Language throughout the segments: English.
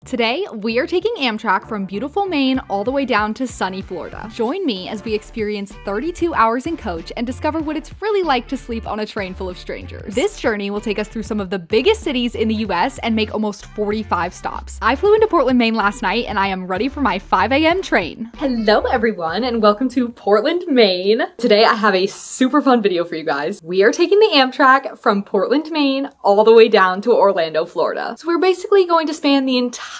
Today, we are taking Amtrak from beautiful Maine all the way down to sunny Florida. Join me as we experience 32 hours in coach and discover what it's really like to sleep on a train full of strangers. This journey will take us through some of the biggest cities in the US and make almost 45 stops. I flew into Portland, Maine last night and I am ready for my 5 a.m. train. Hello everyone and welcome to Portland, Maine. Today I have a super fun video for you guys. We are taking the Amtrak from Portland, Maine all the way down to Orlando, Florida. So we're basically going to span the entirety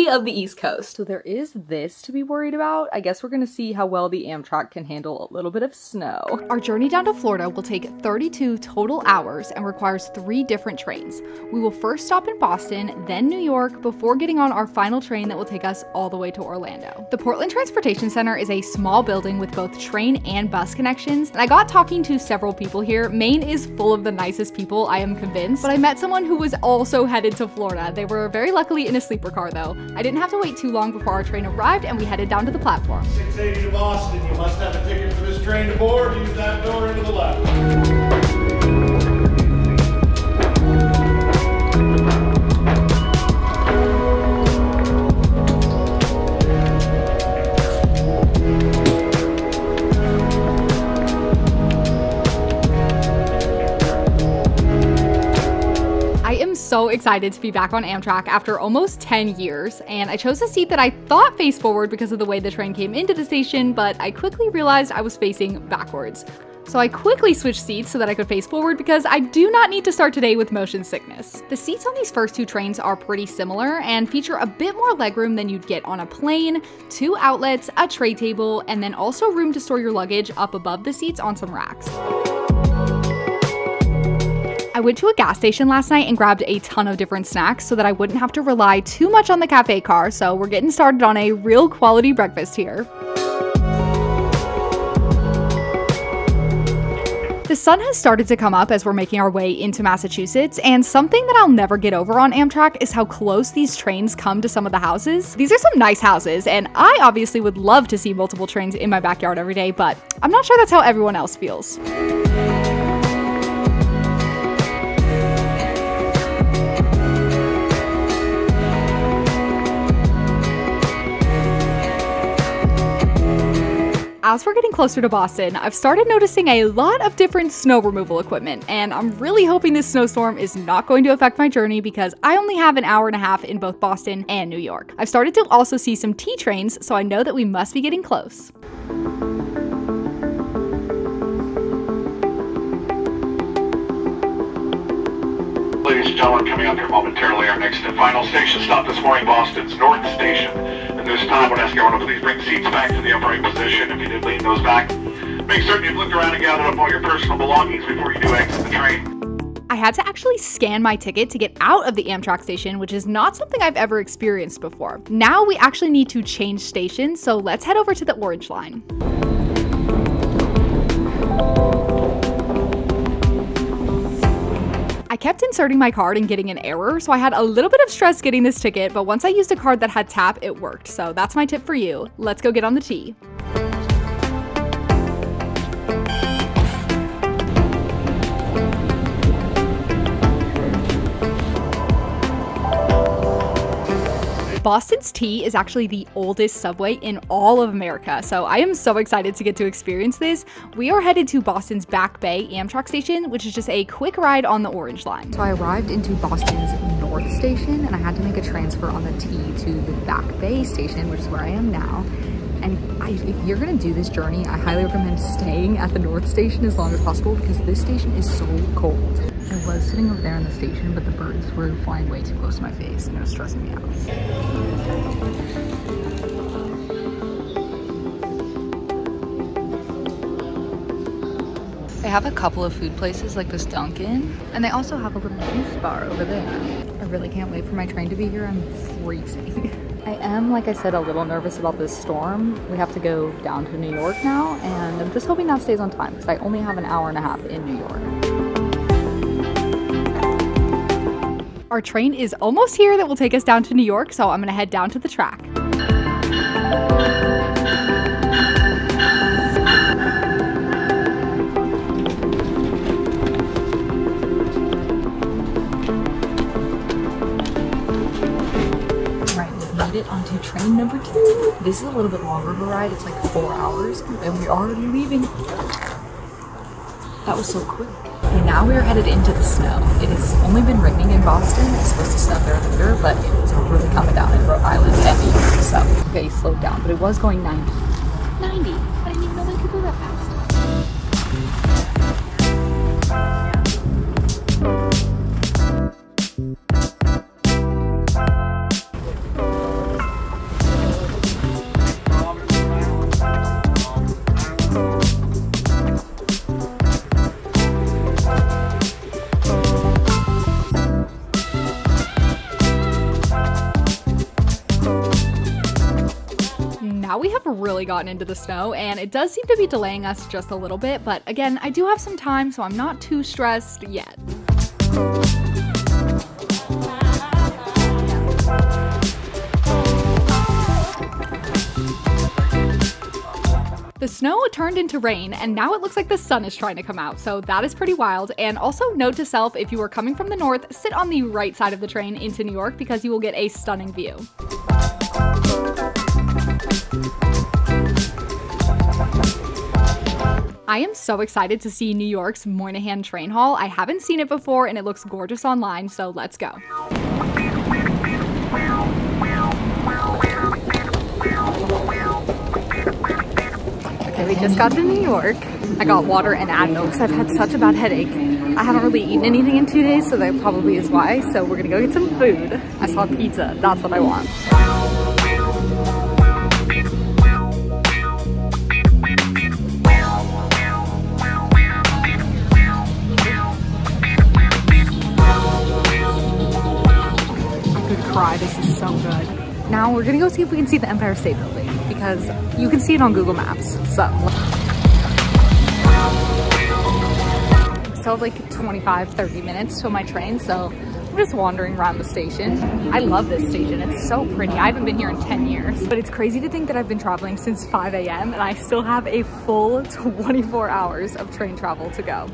of the East Coast. So there is this to be worried about. I guess we're gonna see how well the Amtrak can handle a little bit of snow. Our journey down to Florida will take 32 total hours and requires 3 different trains. We will first stop in Boston, then New York, before getting on our final train that will take us all the way to Orlando. The Portland Transportation Center is a small building with both train and bus connections, and I got talking to several people here. Maine is full of the nicest people, I am convinced, but I met someone who was also headed to Florida. They were very luckily in a sleeper car though. I didn't have to wait too long before our train arrived and we headed down to the platform. 680 to Boston. You must have a ticket for this train to board. Use that door into the left. So excited to be back on Amtrak after almost 10 years, and I chose a seat that I thought faced forward because of the way the train came into the station, but I quickly realized I was facing backwards. So I quickly switched seats so that I could face forward because I do not need to start today with motion sickness. The seats on these first 2 trains are pretty similar and feature a bit more legroom than you'd get on a plane, 2 outlets, a tray table, and then also room to store your luggage up above the seats on some racks. I went to a gas station last night and grabbed a ton of different snacks so that I wouldn't have to rely too much on the cafe car, so we're getting started on a real quality breakfast here. The sun has started to come up as we're making our way into Massachusetts, and something that I'll never get over on Amtrak is how close these trains come to some of the houses. These are some nice houses, and I obviously would love to see multiple trains in my backyard every day, but I'm not sure that's how everyone else feels. As we're getting closer to Boston, I've started noticing a lot of different snow removal equipment, and I'm really hoping this snowstorm is not going to affect my journey because I only have an hour and a half in both Boston and New York. I've started to also see some T trains, so I know that we must be getting close. Ladies and gentlemen, coming up here momentarily, our next and final station stop this morning, Boston's North Station. And this time, I would ask everyone to please bring seats back to the upright position. If you did lean those back, make certain you've looked around and gathered up all your personal belongings before you do exit the train. I had to actually scan my ticket to get out of the Amtrak station, which is not something I've ever experienced before. Now we actually need to change stations, so let's head over to the Orange Line. I kept inserting my card and getting an error, so I had a little bit of stress getting this ticket, but once I used a card that had tap, it worked. So that's my tip for you. Let's go get on the T. Boston's T is actually the oldest subway in all of America, so I am so excited to get to experience this. We are headed to Boston's Back Bay Amtrak station, which is just a quick ride on the Orange Line. So I arrived into Boston's North Station, and I had to make a transfer on the T to the Back Bay station, which is where I am now. And if you're gonna do this journey, I highly recommend staying at the North Station as long as possible because this station is so cold. I was sitting over there in the station, but the birds were flying way too close to my face and it was stressing me out. They have a couple of food places like this Dunkin', and they also have a little juice bar over there. I really can't wait for my train to be here. I'm freezing. I am, like I said, a little nervous about this storm. We have to go down to New York now, and I'm just hoping that stays on time because I only have an hour and a half in New York. Our train is almost here that will take us down to New York, so I'm gonna head down to the track. made it onto train number 2. This is a little bit longer of a ride. It's like 4 hours and we're already leaving. That was so quick. Okay, now we are headed into the snow. It has only been raining in Boston. It's supposed to snow there later, but it's really coming down in Rhode Island and New York. So, okay, he slowed down, but it was going 90. 90? I didn't even know they could go that fast. Now we have really gotten into the snow, and it does seem to be delaying us just a little bit, but again, I do have some time, so I'm not too stressed yet. The snow turned into rain, and now it looks like the sun is trying to come out, so that is pretty wild. And also, note to self, if you are coming from the north, sit on the right side of the train into New York because you will get a stunning view. I am so excited to see New York's Moynihan train hall. I haven't seen it before and it looks gorgeous online, so let's go. Okay, we just got to New York. I got water and Advil because I've had such a bad headache. I haven't really eaten anything in 2 days, so that probably is why. So we're gonna go get some food. I saw pizza, that's what I want. This is so good. Now we're gonna go see if we can see the Empire State Building because you can see it on Google Maps. So still have like 25-30 minutes till my train, so I'm just wandering around the station. I love this station. It's so pretty. I haven't been here in 10 years, but it's crazy to think that I've been traveling since 5 a.m. and I still have a full 24 hours of train travel to go.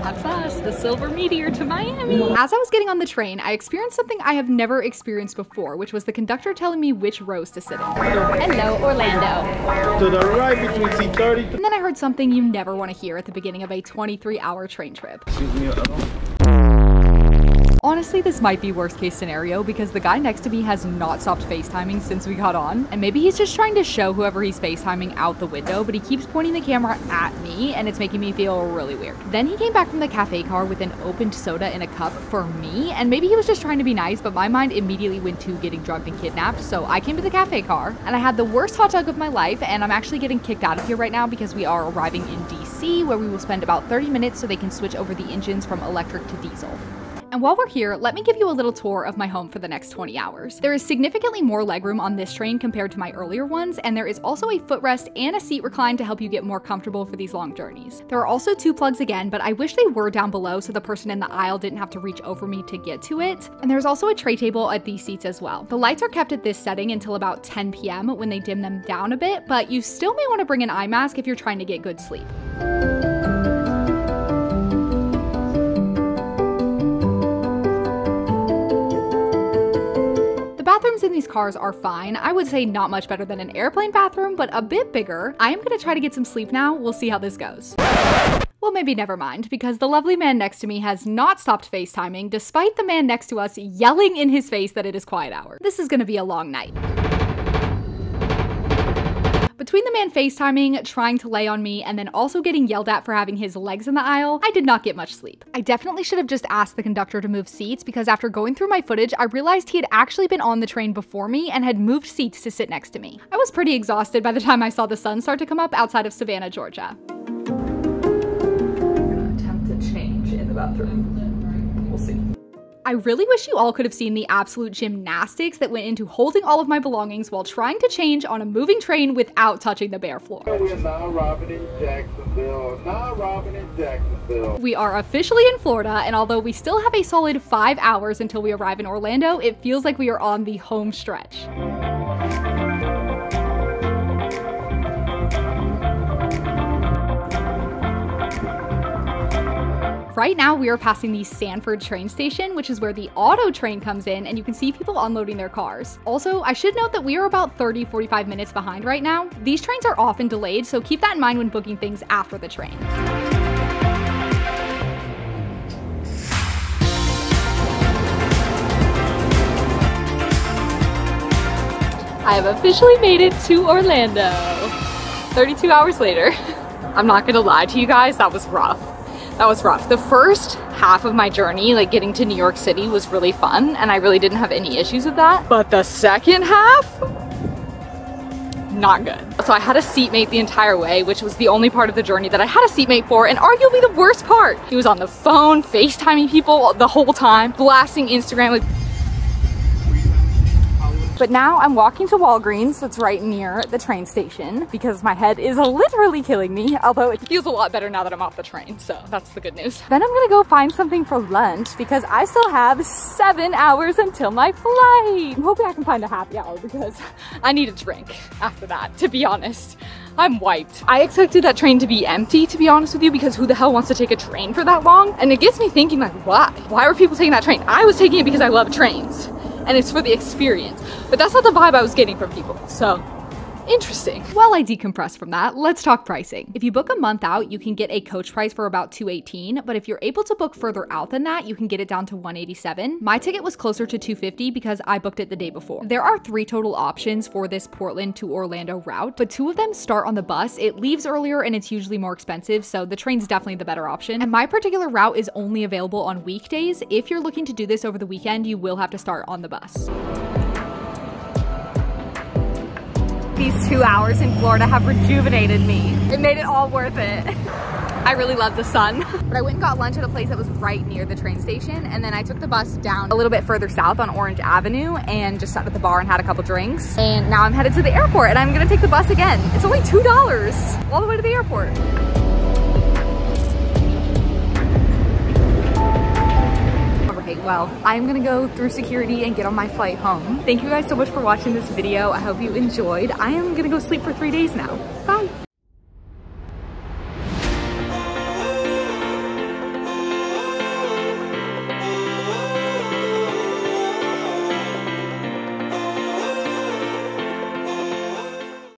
That's us, the Silver Meteor to Miami. As I was getting on the train, I experienced something I have never experienced before, which was the conductor telling me which rows to sit in. Hello, Orlando. To the right between seat 30. And then I heard something you never want to hear at the beginning of a 23-hour train trip. Excuse me, Honestly, this might be worst case scenario because the guy next to me has not stopped FaceTiming since we got on. And maybe he's just trying to show whoever he's FaceTiming out the window, but he keeps pointing the camera at me and it's making me feel really weird. Then he came back from the cafe car with an opened soda in a cup for me. And maybe he was just trying to be nice, but my mind immediately went to getting drugged and kidnapped. So I came to the cafe car and I had the worst hot dog of my life. And I'm actually getting kicked out of here right now because we are arriving in DC, where we will spend about 30 minutes so they can switch over the engines from electric to diesel. And while we're here, let me give you a little tour of my home for the next 20 hours. There is significantly more legroom on this train compared to my earlier ones, and there is also a footrest and a seat recline to help you get more comfortable for these long journeys. There are also 2 plugs again, but I wish they were down below so the person in the aisle didn't have to reach over me to get to it. And there's also a tray table at these seats as well. The lights are kept at this setting until about 10 p.m. when they dim them down a bit, but you still may want to bring an eye mask if you're trying to get good sleep. Bathrooms in these cars are fine. I would say not much better than an airplane bathroom, but a bit bigger. I am gonna try to get some sleep now. We'll see how this goes. Well, maybe never mind, because the lovely man next to me has not stopped FaceTiming, despite the man next to us yelling in his face that it is quiet hour. This is gonna be a long night. Between the man FaceTiming, trying to lay on me, and then also getting yelled at for having his legs in the aisle, I did not get much sleep. I definitely should have just asked the conductor to move seats because after going through my footage, I realized he had actually been on the train before me and had moved seats to sit next to me. I was pretty exhausted by the time I saw the sun start to come up outside of Savannah, Georgia. I'm gonna attempt to change in the bathroom. We'll see. I really wish you all could have seen the absolute gymnastics that went into holding all of my belongings while trying to change on a moving train without touching the bare floor. We're now arriving in Jacksonville. We are officially in Florida, and although we still have a solid 5 hours until we arrive in Orlando, it feels like we are on the home stretch. Right now we are passing the Sanford train station, which is where the auto train comes in, and you can see people unloading their cars. Also, I should note that we are about 30-45 minutes behind right now. These trains are often delayed, so keep that in mind when booking things after the train. I have officially made it to Orlando. 32 hours later. I'm not gonna lie to you guys, that was rough. That was rough. The first half of my journey, like getting to New York City, was really fun, and I really didn't have any issues with that. But the second half, not good. So I had a seatmate the entire way, which was the only part of the journey that I had a seatmate for, and arguably the worst part. He was on the phone, FaceTiming people the whole time, blasting Instagram, like. But now I'm walking to Walgreens, that's right near the train station, because my head is literally killing me, although it feels a lot better now that I'm off the train, so that's the good news. Then I'm gonna go find something for lunch because I still have 7 hours until my flight. I'm hoping I can find a happy hour because I need a drink after that, to be honest. I'm wiped. I expected that train to be empty, to be honest with you, because who the hell wants to take a train for that long? And it gets me thinking, like, why? Why were people taking that train? I was taking it because I love trains, and it's for the experience. But that's not the vibe I was getting from people, so interesting. While I decompress from that, let's talk pricing. If you book a month out, you can get a coach price for about $218, but if you're able to book further out than that, you can get it down to $187. My ticket was closer to $250 because I booked it the day before. There are 3 total options for this Portland to Orlando route, but 2 of them start on the bus. It leaves earlier and it's usually more expensive, so the train's definitely the better option. And my particular route is only available on weekdays. If you're looking to do this over the weekend, you will have to start on the bus. These 2 hours in Florida have rejuvenated me. It made it all worth it. I really love the sun. But I went and got lunch at a place that was right near the train station, and then I took the bus down a little bit further south on Orange Avenue and just sat at the bar and had a couple drinks. And now I'm headed to the airport and I'm gonna take the bus again. It's only $2 all the way to the airport. Well, I'm gonna go through security and get on my flight home. Thank you guys so much for watching this video. I hope you enjoyed. I am gonna go sleep for 3 days now. Bye.